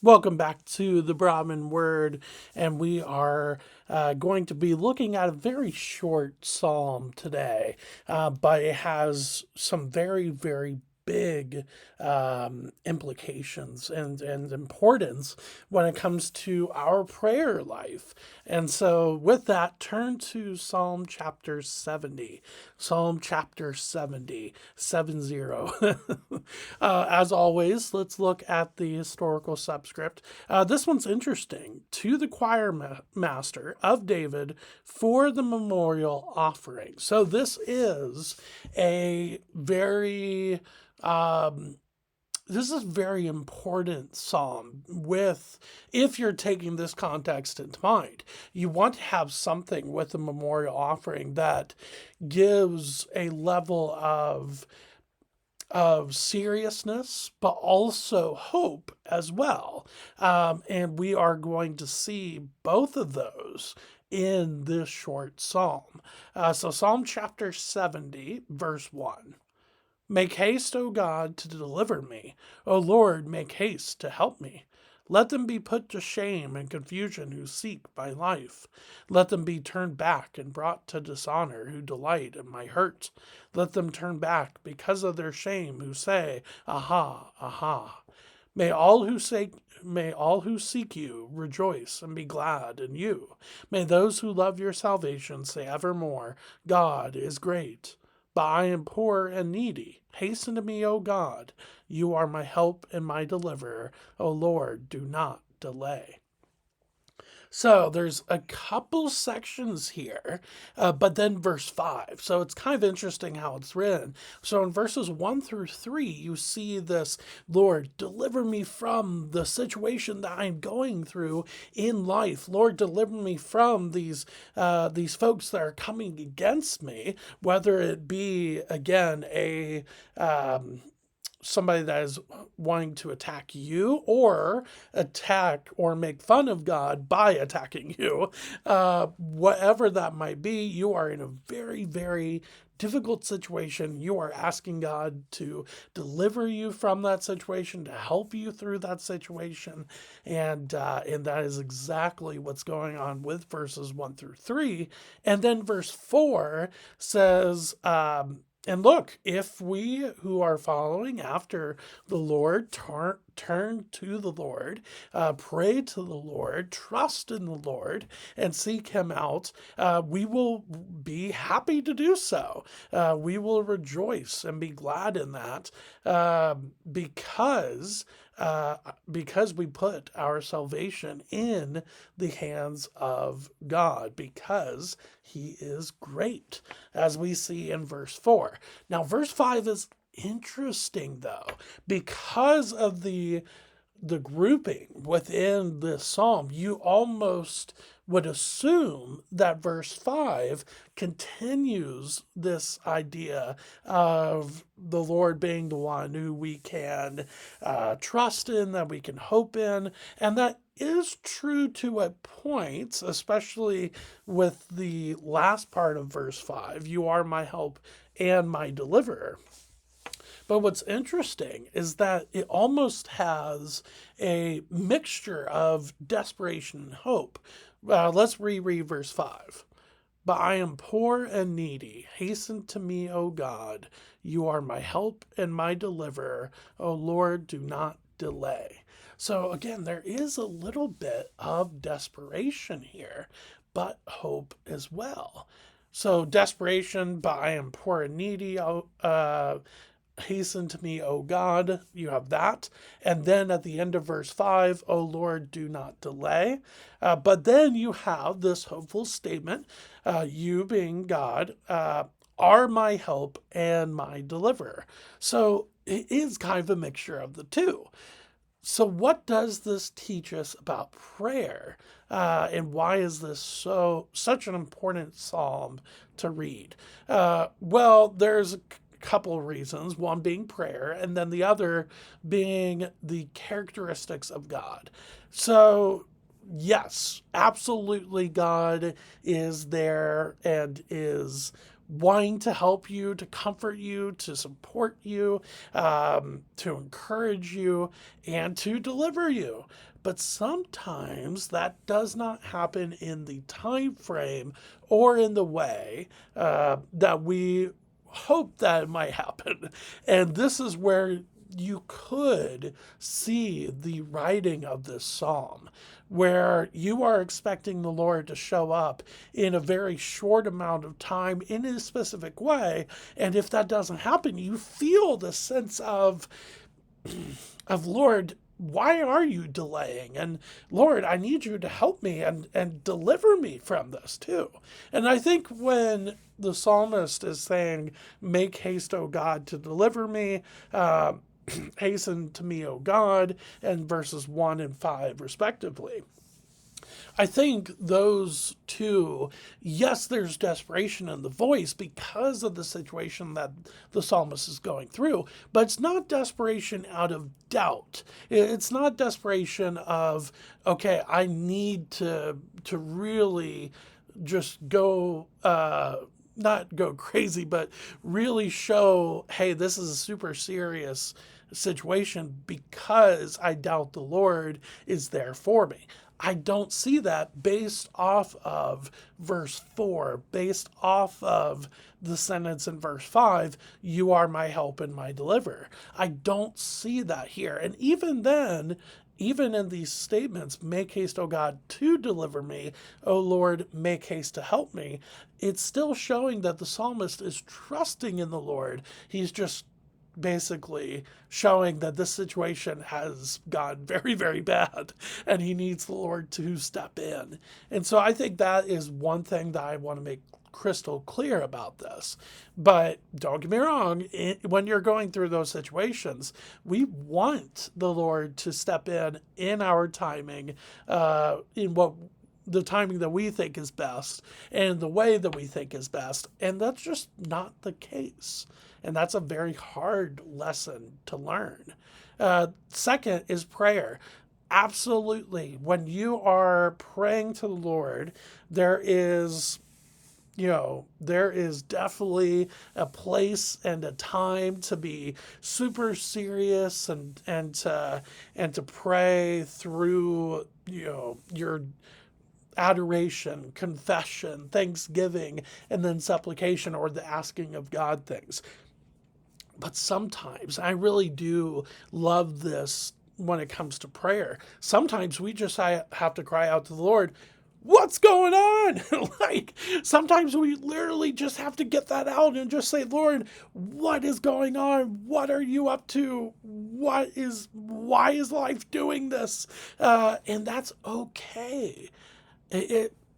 Welcome back to the Brahmin Word, and we are going to be looking at a very short psalm today, but it has some very, very big implications and importance when it comes to our prayer life. And so, with that, turn to Psalm chapter 70. Psalm chapter 70, 70. As always, let's look at the historical subscript. This one's interesting. To the choir master of David for the memorial offering. So this is a very this is a very important psalm with if you're taking this context into mind. You want to have something with the memorial offering that gives a level of seriousness, but also hope as well. And we are going to see both of those in this short psalm. So, Psalm chapter 70, verse 1. Make haste, O God, to deliver me. O Lord, make haste to help me. Let them be put to shame and confusion who seek my life. Let them be turned back and brought to dishonor who delight in my hurt. Let them turn back because of their shame who say, Aha, aha. May all who seek you rejoice and be glad in you. May those who love your salvation say evermore, God is great. But I am poor and needy. Hasten to me, O God. You are my help and my deliverer. O Lord, do not delay. So there's a couple sections here, but then verse 5. So it's kind of interesting how it's written. So in verses 1 through 3, you see this, Lord, deliver me from the situation that I'm going through in life. Lord, deliver me from these folks that are coming against me, whether it be, again, somebody that is wanting to attack you or attack or make fun of God by attacking you, whatever that might be, you are in a very, very difficult situation. You are asking God to deliver you from that situation, to help you through that situation, and that is exactly what's going on with verses 1 through 3. And then verse 4 says, and look, if we who are following after the Lord turn to the Lord, pray to the Lord, trust in the Lord, and seek Him out, we will be happy to do so. We will rejoice and be glad in that because because we put our salvation in the hands of God, because He is great, as we see in verse 4. Now, verse 5 is interesting, though, because of the grouping within this psalm. You almost would assume that verse 5 continues this idea of the Lord being the one who we can trust in, that we can hope in, and that is true to a point, especially with the last part of verse 5. You are my help and my deliverer. But what's interesting is that it almost has a mixture of desperation and hope. Let's reread verse 5. But I am poor and needy. Hasten to me, O God. You are my help and my deliverer. O Lord, do not delay. So again, there is a little bit of desperation here, but hope as well. So desperation, but I am poor and needy. Hasten to me, O God. You have that. And then at the end of verse 5, O Lord, do not delay. But then you have this hopeful statement, you being God, are my help and my deliverer. So it is kind of a mixture of the two. So, what does this teach us about prayer? And why is this such an important psalm to read? Well, there's a couple of reasons. One being prayer, and then the other being the characteristics of God. So, yes, absolutely, God is there and is wanting to help you, to comfort you, to support you, to encourage you, and to deliver you. But sometimes that does not happen in the time frame or in the way that we hope that it might happen. And this is where you could see the writing of this psalm, where you are expecting the Lord to show up in a very short amount of time in a specific way. And if that doesn't happen, you feel the sense of Lord, why are you delaying? And Lord, I need you to help me and deliver me from this too. And I think when the psalmist is saying, make haste, O God, to deliver me, hasten to me, O God, and verses 1 and 5, respectively. I think those two, yes, there's desperation in the voice because of the situation that the psalmist is going through, but it's not desperation out of doubt. It's not desperation of, okay, I need to really just go not go crazy, but really show, hey, this is a super serious situation because I doubt the Lord is there for me. I don't see that based off of verse 4, based off of the sentence in verse 5, you are my help and my deliverer. I don't see that here. And even then, even in these statements, make haste, O God, to deliver me, O Lord, make haste to help me, it's still showing that the psalmist is trusting in the Lord. He's just basically showing that this situation has gone very, very bad and he needs the Lord to step in. And so I think that is one thing that I want to make crystal clear about this. But don't get me wrong, when you're going through those situations, we want the Lord to step in our timing, in what the timing that we think is best and the way that we think is best. And that's just not the case. And that's a very hard lesson to learn. Second is prayer. Absolutely. When you are praying to the Lord, there is definitely a place and a time to be super serious and to pray through, your adoration, confession, thanksgiving, and then supplication or the asking of God things. But sometimes I really do love this when it comes to prayer. Sometimes we just have to cry out to the Lord, what's going on? Like, sometimes we literally just have to get that out and just say, Lord, what is going on? What are you up to? Why is life doing this? And that's okay.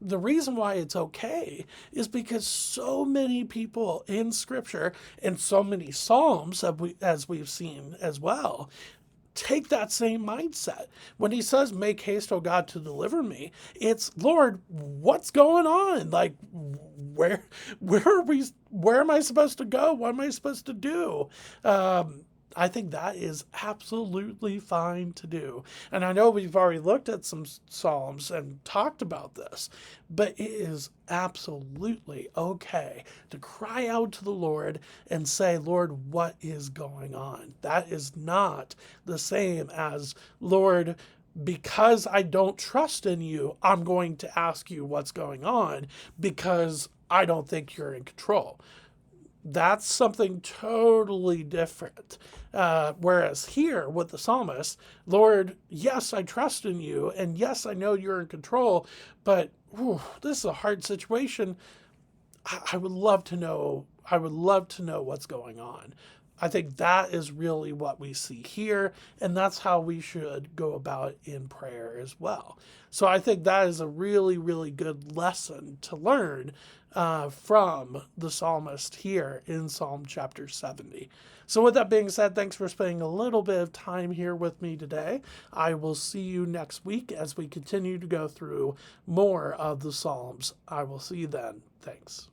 The reason why it's okay is because so many people in Scripture and so many Psalms, as we've seen as well, take that same mindset. When he says, make haste, O God, to deliver me, it's, Lord, what's going on? Like, where am I supposed to go? What am I supposed to do? I think that is absolutely fine to do. And I know we've already looked at some Psalms and talked about this, but it is absolutely okay to cry out to the Lord and say, Lord, what is going on? That is not the same as, Lord, because I don't trust in you, I'm going to ask you what's going on because I don't think you're in control. That's something totally different. Whereas here with the psalmist, Lord, yes, I trust in you, and yes, I know you're in control, but this is a hard situation. I would love to know. I would love to know what's going on. I think that is really what we see here, and that's how we should go about in prayer as well. So I think that is a really, really good lesson to learn from the psalmist here in Psalm chapter 70. So with that being said, thanks for spending a little bit of time here with me today. I will see you next week as we continue to go through more of the Psalms. I will see you then. Thanks.